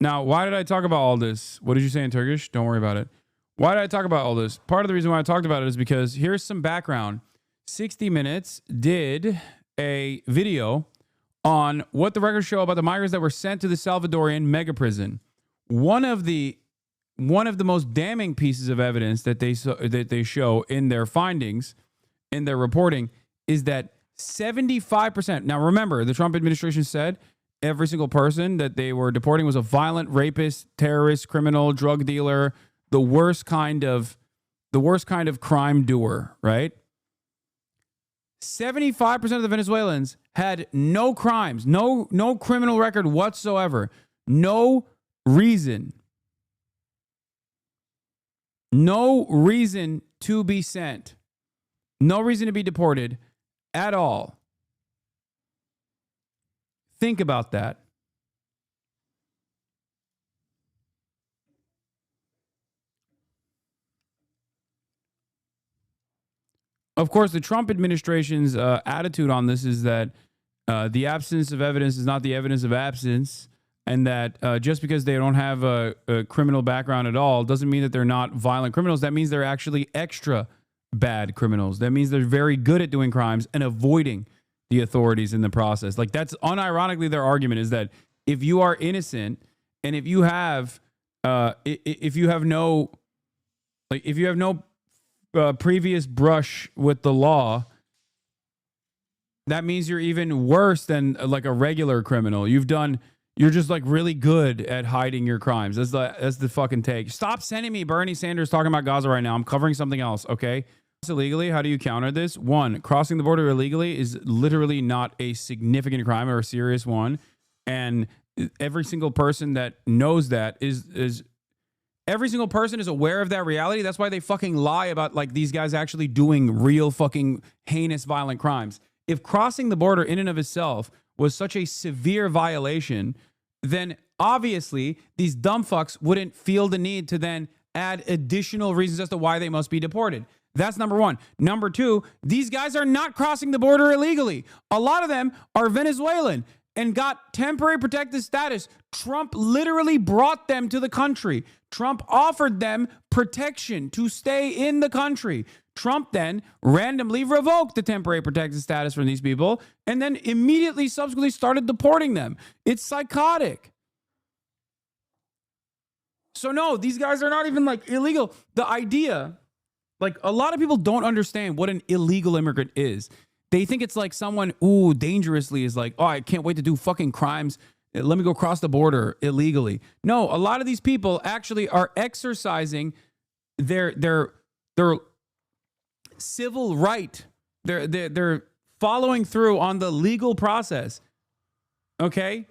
Now, why did I talk about all this? What did you say in Turkish? Don't worry about it. Why did I talk about all this? Part of the reason why I talked about it is because here's some background. 60 Minutes did a video on what the records show about the migrants that were sent to the Salvadorian mega prison. One of the most damning pieces of evidence that they show in their findings, in their reporting, is that 75%. Now, remember, the Trump administration said every single person that they were deporting was a violent rapist, terrorist, criminal, drug dealer, the worst kind of crime doer, right? 75% of the Venezuelans had no crimes, no criminal record whatsoever, no reason to be sent, no reason to be deported at all. Think about that. Of course, the Trump administration's attitude on this is that the absence of evidence is not the evidence of absence, and that just because they don't have a criminal background at all doesn't mean that they're not violent criminals. That means they're actually extra bad criminals. That means they're very good at doing crimes and avoiding the authorities in the process. Like, that's unironically their argument, is that if you are innocent and if you have no previous brush with the law, that means you're even worse than like a regular criminal. You're just like really good at hiding your crimes. That's the fucking take. Stop sending me Bernie Sanders talking about Gaza right now. I'm covering something else, okay? Illegally, how do you counter this? One, crossing the border illegally is literally not a significant crime or a serious one. And every single person that knows that is every single person is aware of that reality. That's why they fucking lie about like these guys actually doing real fucking heinous violent crimes. If crossing the border in and of itself was such a severe violation, then obviously these dumb fucks wouldn't feel the need to then add additional reasons as to why they must be deported. That's number one. Number two, these guys are not crossing the border illegally. A lot of them are Venezuelan and got temporary protected status. Trump literally brought them to the country. Trump offered them protection to stay in the country. Trump then randomly revoked the temporary protected status from these people and then immediately subsequently started deporting them. It's psychotic. So no, these guys are not even like illegal. The idea, like, a lot of people don't understand what an illegal immigrant is. They think it's like someone, dangerously is like, oh, I can't wait to do fucking crimes. Let me go cross the border illegally. No, a lot of these people actually are exercising their civil right. They're following through on the legal process. Okay?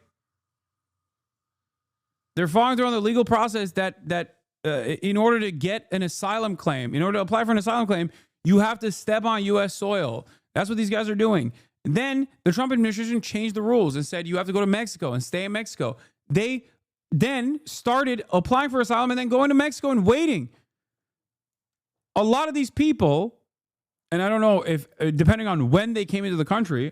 They're following through on the legal process that in order to get an asylum claim, in order to apply for an asylum claim, you have to step on U.S. soil. That's what these guys are doing. Then the Trump administration changed the rules and said you have to go to Mexico and stay in Mexico. They then started applying for asylum and then going to Mexico and waiting. A lot of these people, and I don't know if, depending on when they came into the country,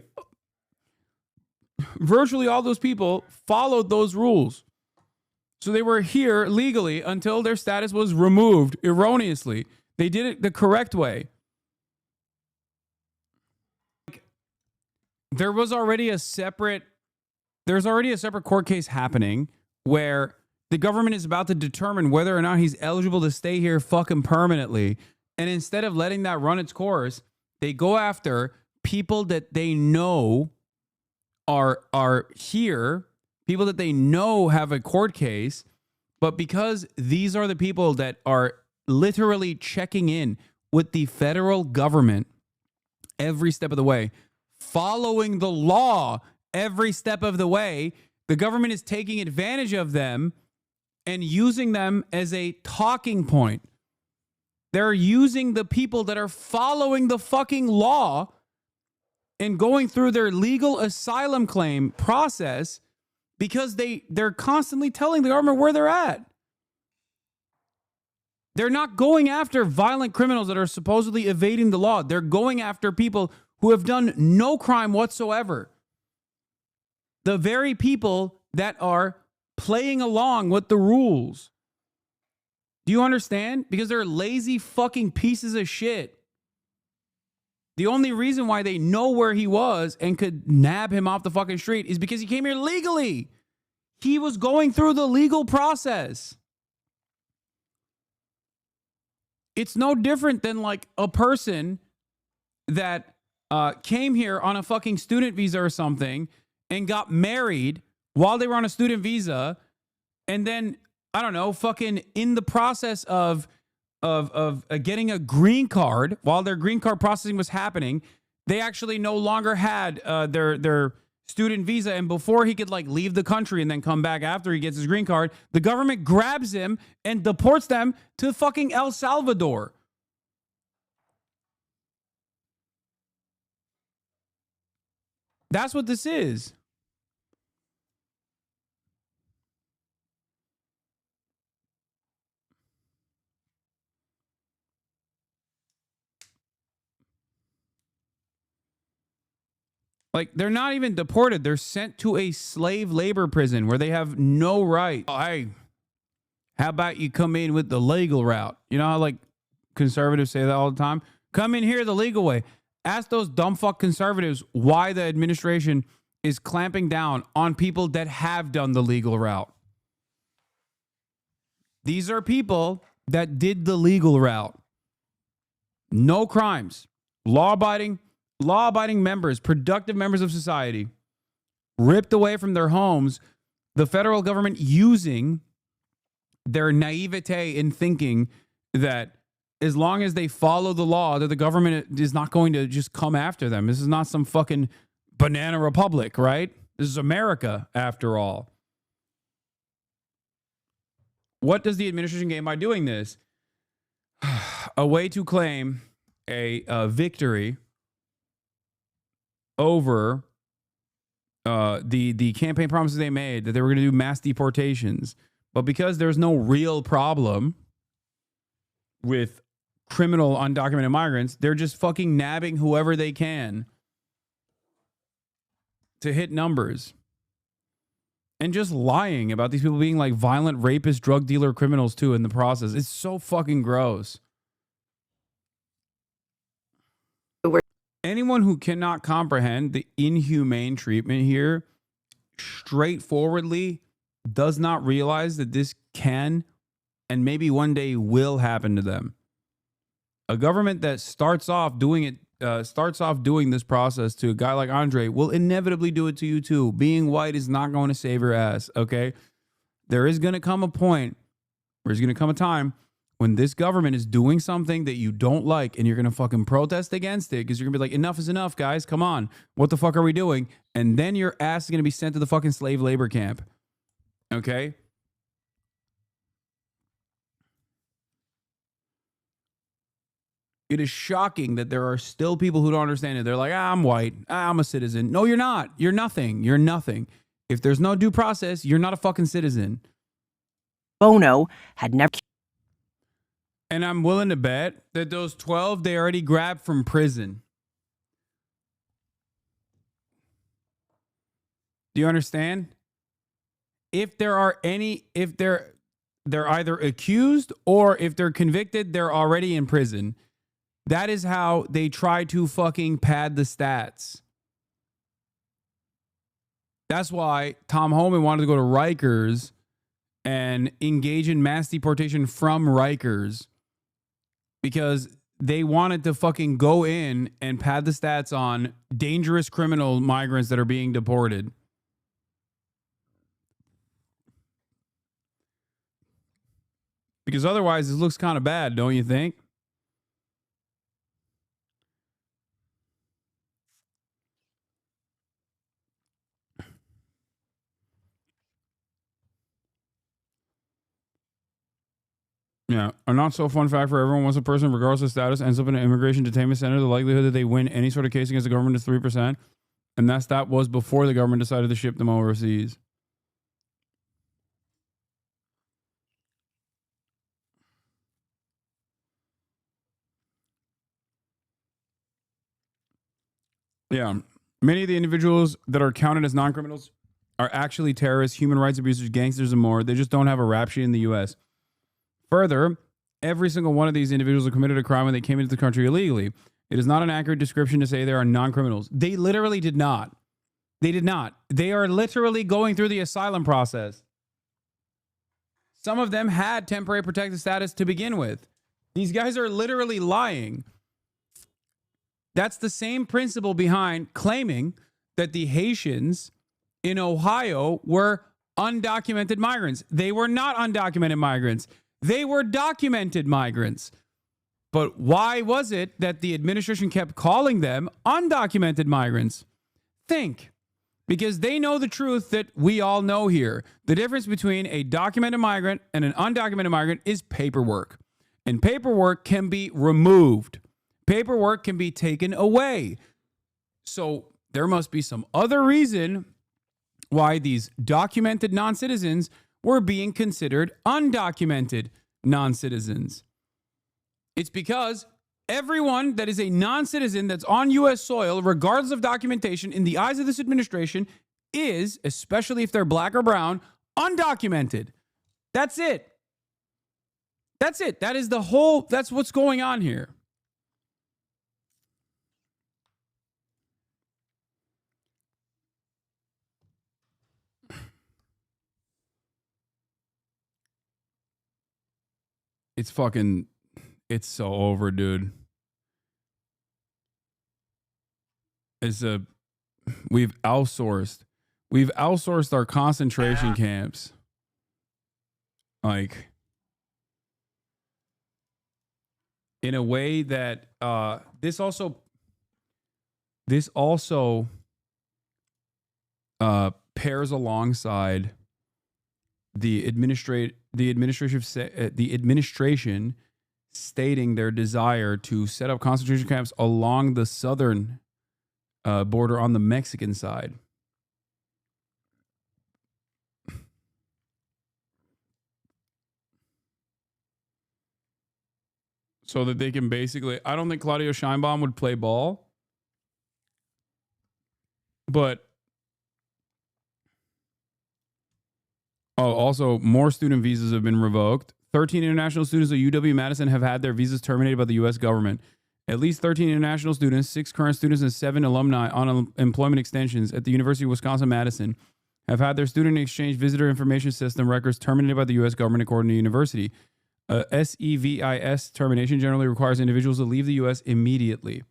virtually all those people followed those rules. So they were here legally until their status was removed erroneously. They did it the correct way. There's already a separate court case happening where the government is about to determine whether or not he's eligible to stay here fucking permanently. And instead of letting that run its course, they go after people that they know are here, people that they know have a court case, but because these are the people that are literally checking in with the federal government every step of the way, following the law every step of the way, the government is taking advantage of them and using them as a talking point. They're using the people that are following the fucking law and going through their legal asylum claim process because they're constantly telling the government where they're at. They're not going after violent criminals that are supposedly evading the law. They're going after people who have done no crime whatsoever. The very people that are playing along with the rules. Do you understand? Because they're lazy fucking pieces of shit. The only reason why they know where he was and could nab him off the fucking street is because he came here legally. He was going through the legal process. It's no different than like a person that came here on a fucking student visa or something and got married while they were on a student visa, and then I don't know, fucking in the process of getting a green card, while their green card processing was happening, they actually no longer had their student visa, and before he could like leave the country and then come back after he gets his green card, the government grabs him and deports them to fucking El Salvador. That's what this is. Like, they're not even deported. They're sent to a slave labor prison where they have no right. Oh, hey, how about you come in with the legal route? You know how, like, conservatives say that all the time? Come in here the legal way. Ask those dumb fuck conservatives why the administration is clamping down on people that have done the legal route. These are people that did the legal route. No crimes. Law-abiding members, productive members of society, ripped away from their homes, the federal government using their naivete in thinking that as long as they follow the law, that the government is not going to just come after them. This is not some fucking banana republic, right? This is America, after all. What does the administration gain by doing this? A way to claim a victory over the campaign promises they made that they were going to do mass deportations. But because there's no real problem with criminal undocumented migrants, they're just fucking nabbing whoever they can to hit numbers. And just lying about these people being like violent rapists, drug dealer, criminals too in the process. It's so fucking gross. Anyone who cannot comprehend the inhumane treatment here straightforwardly does not realize that this can and maybe one day will happen to them. A government that starts off doing this process to a guy like Andre will inevitably do it to you too. Being white is not going to save your ass, okay? There is going to come a point, there's going to come a time when this government is doing something that you don't like and you're going to fucking protest against it because you're going to be like, enough is enough, guys. Come on. What the fuck are we doing? And then your ass is going to be sent to the fucking slave labor camp. Okay? It is shocking that there are still people who don't understand it. They're like, I'm white. I'm a citizen. No, you're not. You're nothing. You're nothing. If there's no due process, you're not a fucking citizen. Bono had never... And I'm willing to bet that those 12 they already grabbed from prison. Do you understand? If there are any, if they're either accused or if they're convicted, they're already in prison. That is how they try to fucking pad the stats. That's why Tom Homan wanted to go to Rikers and engage in mass deportation from Rikers. Because they wanted to fucking go in and pad the stats on dangerous criminal migrants that are being deported. Because otherwise, this looks kind of bad, don't you think? Yeah, a not so fun fact for everyone: once a person, regardless of status, ends up in an immigration detainment center, the likelihood that they win any sort of case against the government is 3%. And that was before the government decided to ship them overseas. Yeah. Many of the individuals that are counted as non-criminals are actually terrorists, human rights abusers, gangsters, and more. They just don't have a rap sheet in the U.S. Further, every single one of these individuals who committed a crime when they came into the country illegally. It is not an accurate description to say they are non-criminals. They literally did not. They did not. They are literally going through the asylum process. Some of them had temporary protected status to begin with. These guys are literally lying. That's the same principle behind claiming that the Haitians in Ohio were undocumented migrants. They were not undocumented migrants. They were documented migrants. But why was it that the administration kept calling them undocumented migrants? Think. Because they know the truth that we all know here. The difference between a documented migrant and an undocumented migrant is paperwork. And paperwork can be removed. Paperwork can be taken away. So there must be some other reason why these documented non-citizens were being considered undocumented non-citizens. It's because everyone that is a non-citizen that's on U.S. soil, regardless of documentation, in the eyes of this administration, is, especially if they're black or brown, undocumented. That's it. That's it. That is the whole, that's what's going on here. It's fucking, it's so over, dude. We've outsourced our concentration camps. Like, in a way that this also pairs alongside the administration stating their desire to set up concentration camps along the southern border on the Mexican side. So that they can basically, I don't think Claudio Sheinbaum would play ball, but also more student visas have been revoked. 13 international students at UW-Madison have had their visas terminated by the U.S. government. At least 13 international students, 6 current students, and 7 alumni on employment extensions at the University of Wisconsin-Madison have had their student exchange visitor information system records terminated by the U.S. government, according to the university. SEVIS termination generally requires individuals to leave the U.S. immediately.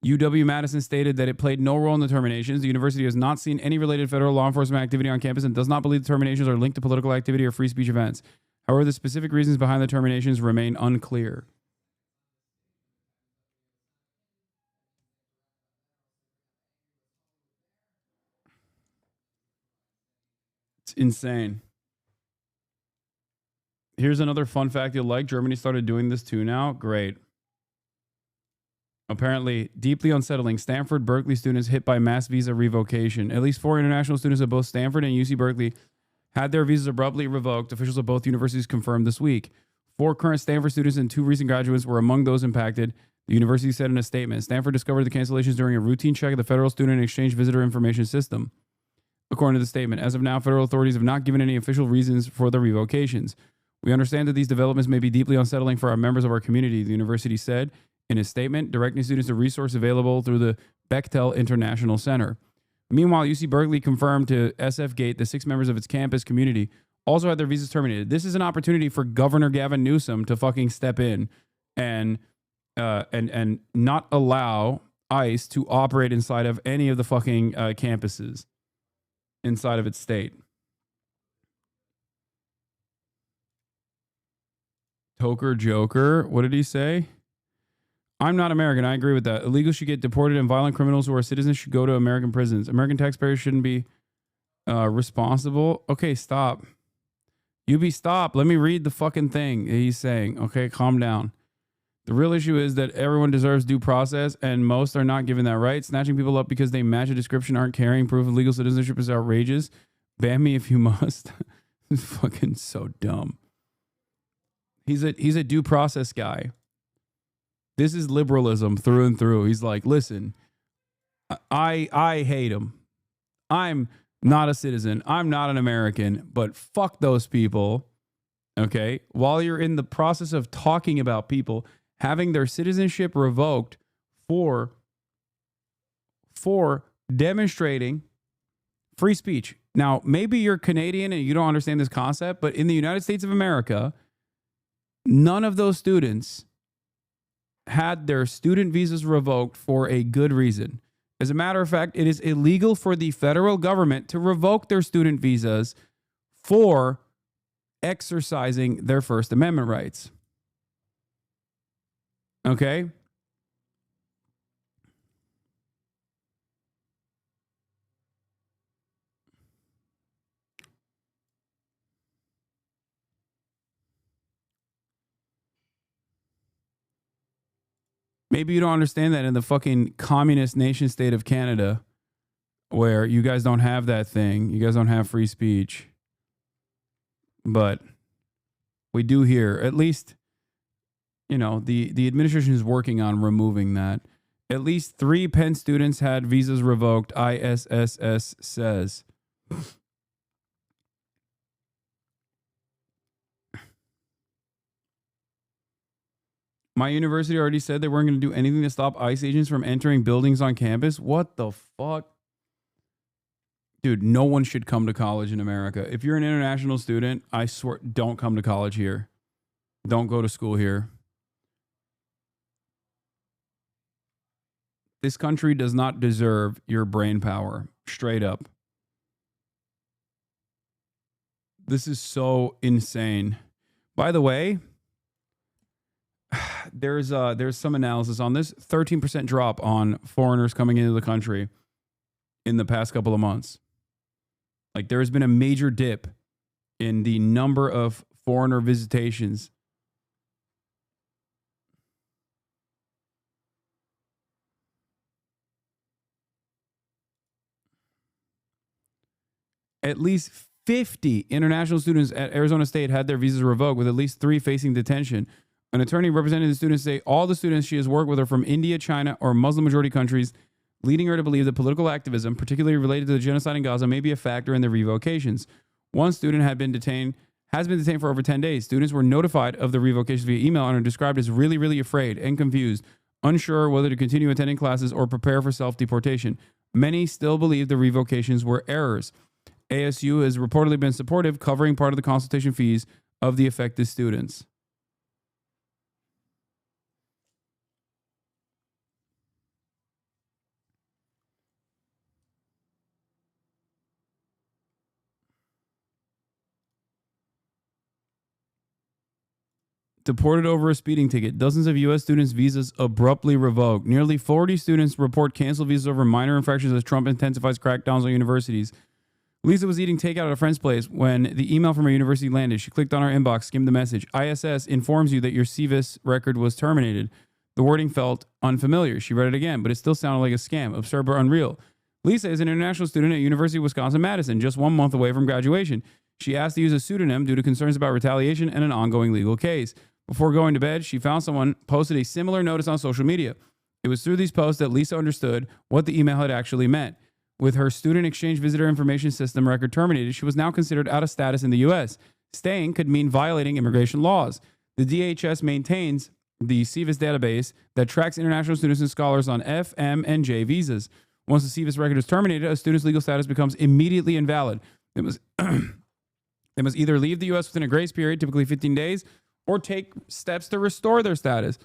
UW-Madison stated that it played no role in the terminations. The university has not seen any related federal law enforcement activity on campus and does not believe the terminations are linked to political activity or free speech events. However, the specific reasons behind the terminations remain unclear. It's insane. Here's another fun fact you'll like. Germany started doing this too now. Great. Apparently, deeply unsettling. Stanford, Berkeley students hit by mass visa revocation. At least 4 international students at both Stanford and UC Berkeley had their visas abruptly revoked. Officials of both universities confirmed this week. 4 current Stanford students and 2 recent graduates were among those impacted. The university said in a statement, Stanford discovered the cancellations during a routine check of the federal student exchange visitor information system. According to the statement, as of now, federal authorities have not given any official reasons for the revocations. We understand that these developments may be deeply unsettling for our members of our community, the university said in a statement, directing students to resource available through the Bechtel International Center. Meanwhile, UC Berkeley confirmed to SFGate that 6 members of its campus community also had their visas terminated. This is an opportunity for Governor Gavin Newsom to fucking step in and not allow ICE to operate inside of any of the fucking campuses inside of its state. Toker Joker, what did he say? I'm not American. I agree with that. Illegals should get deported and violent criminals who are citizens should go to American prisons. American taxpayers shouldn't be responsible. Okay, stop. Stop. Let me read the fucking thing he's saying. Okay, calm down. The real issue is that everyone deserves due process and most are not given that right. Snatching people up because they match a description, aren't carrying proof of legal citizenship is outrageous. Ban me if you must. It's fucking so dumb. He's a due process guy. This is liberalism through and through. He's like, listen, I hate him. I'm not a citizen. I'm not an American, but fuck those people. Okay. While you're in the process of talking about people having their citizenship revoked for demonstrating free speech. Now, maybe you're Canadian and you don't understand this concept, but in the United States of America, none of those students had their student visas revoked for a good reason. As a matter of fact, it is illegal for the federal government to revoke their student visas for exercising their First Amendment rights. Okay? Maybe you don't understand that in the fucking communist nation state of Canada, where you guys don't have that thing. You guys don't have free speech. But we do here. At least, you know, the administration is working on removing that. At least 3 Penn students had visas revoked, ISSS says. My university already said they weren't going to do anything to stop ICE agents from entering buildings on campus. What the fuck? Dude, no one should come to college in America. If you're an international student, I swear, don't come to college here. Don't go to school here. This country does not deserve your brain power. Straight up. This is so insane. By the way, there's some analysis on this 13% drop on foreigners coming into the country in the past couple of months. Like, there has been a major dip in the number of foreigner visitations. At least 50 international students at Arizona State had their visas revoked, with at least 3 facing detention. An attorney representing the students say all the students she has worked with are from India, China, or Muslim-majority countries, leading her to believe that political activism, particularly related to the genocide in Gaza, may be a factor in their revocations. One student has been detained for over 10 days. Students were notified of the revocations via email and are described as really, really afraid and confused, unsure whether to continue attending classes or prepare for self-deportation. Many still believe the revocations were errors. ASU has reportedly been supportive, covering part of the consultation fees of the affected students. Deported over a speeding ticket. Dozens of U.S. students' visas abruptly revoked. Nearly 40 students report canceled visas over minor infractions as Trump intensifies crackdowns on universities. Lisa was eating takeout at a friend's place when the email from her university landed. She clicked on her inbox, skimmed the message. ISS informs you that your CVIS record was terminated. The wording felt unfamiliar. She read it again, but it still sounded like a scam, absurd but unreal. Lisa is an international student at University of Wisconsin-Madison, just 1 month away from graduation. She asked to use a pseudonym due to concerns about retaliation and an ongoing legal case. Before going to bed, she found someone posted a similar notice on social media. It was through these posts that Lisa understood what the email had actually meant. With her student exchange visitor information system record terminated, she was now considered out of status in the U.S. Staying could mean violating immigration laws. The DHS maintains the CVIS database that tracks international students and scholars on F, M, and J visas. Once the CVIS record is terminated, a student's legal status becomes immediately invalid. They must either leave the U.S. within a grace period, typically 15 days, or take steps to restore their status.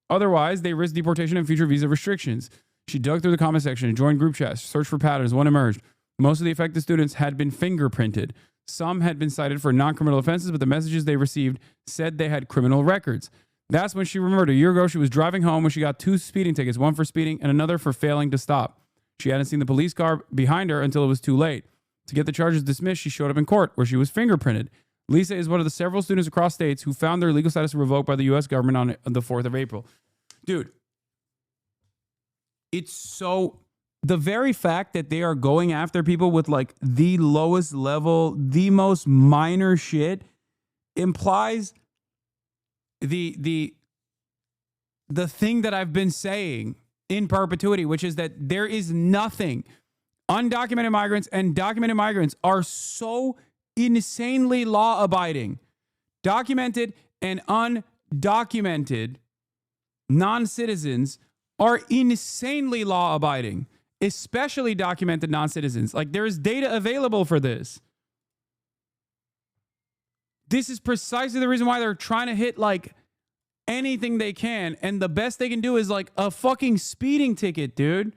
Otherwise, they risk deportation and future visa restrictions. She dug through the comment section and joined group chats, searched for patterns. One emerged. Most of the affected students had been fingerprinted. Some had been cited for non-criminal offenses, but the messages they received said they had criminal records. That's when she remembered a year ago she was driving home when she got 2 speeding tickets, one for speeding and another for failing to stop. She hadn't seen the police car behind her until it was too late. To get the charges dismissed, she showed up in court, where she was fingerprinted. Lisa is one of the several students across states who found their legal status revoked by the U.S. government on the 4th of April. Dude, it's so... The very fact that they are going after people with like the lowest level, the most minor shit implies the thing that I've been saying in perpetuity, which is that there is nothing Undocumented migrants and documented migrants are so insanely law abiding. Documented and undocumented non-citizens are insanely law abiding, especially documented non-citizens. Like, there is data available for this. This is precisely the reason why they're trying to hit like anything they can, and the best they can do is like a fucking speeding ticket, dude.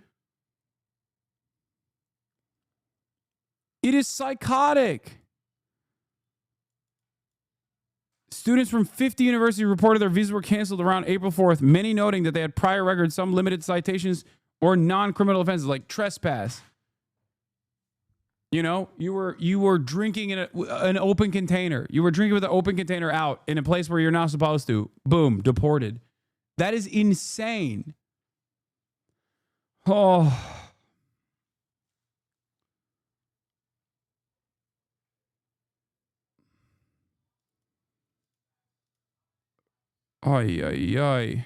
It is psychotic. Students from 50 universities reported their visas were canceled around April 4th, many noting that they had prior records, some limited citations, or non-criminal offenses like trespass. You know, you were drinking in an open container. You were drinking with an open container out in a place where you're not supposed to. Boom, deported. That is insane. Oh. Ay, ay, ay.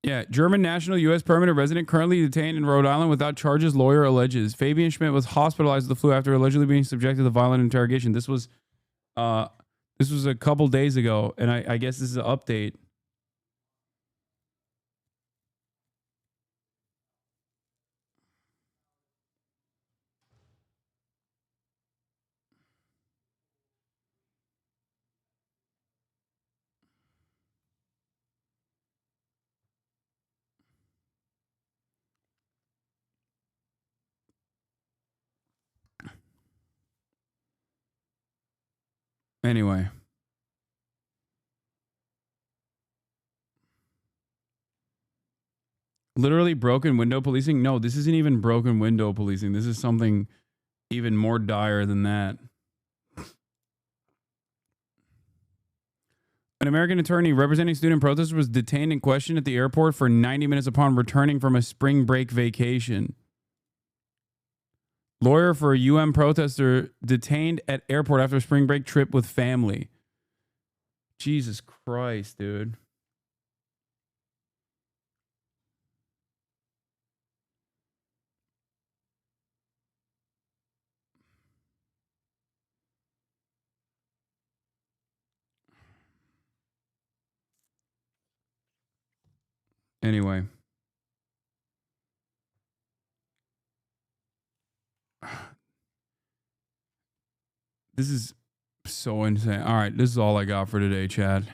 Yeah, German national U.S. permanent resident currently detained in Rhode Island without charges, lawyer alleges. Fabian Schmidt was hospitalized with the flu after allegedly being subjected to violent interrogation. This was a couple days ago, and I guess this is an update. Anyway. Literally broken window policing? No, this isn't even broken window policing. This is something even more dire than that. An American attorney representing student protesters was detained and questioned at the airport for 90 minutes upon returning from a spring break vacation. Lawyer for a UM protester detained at airport after a spring break trip with family. Jesus Christ, dude. Anyway. This is so insane. All right, this is all I got for today, Chad.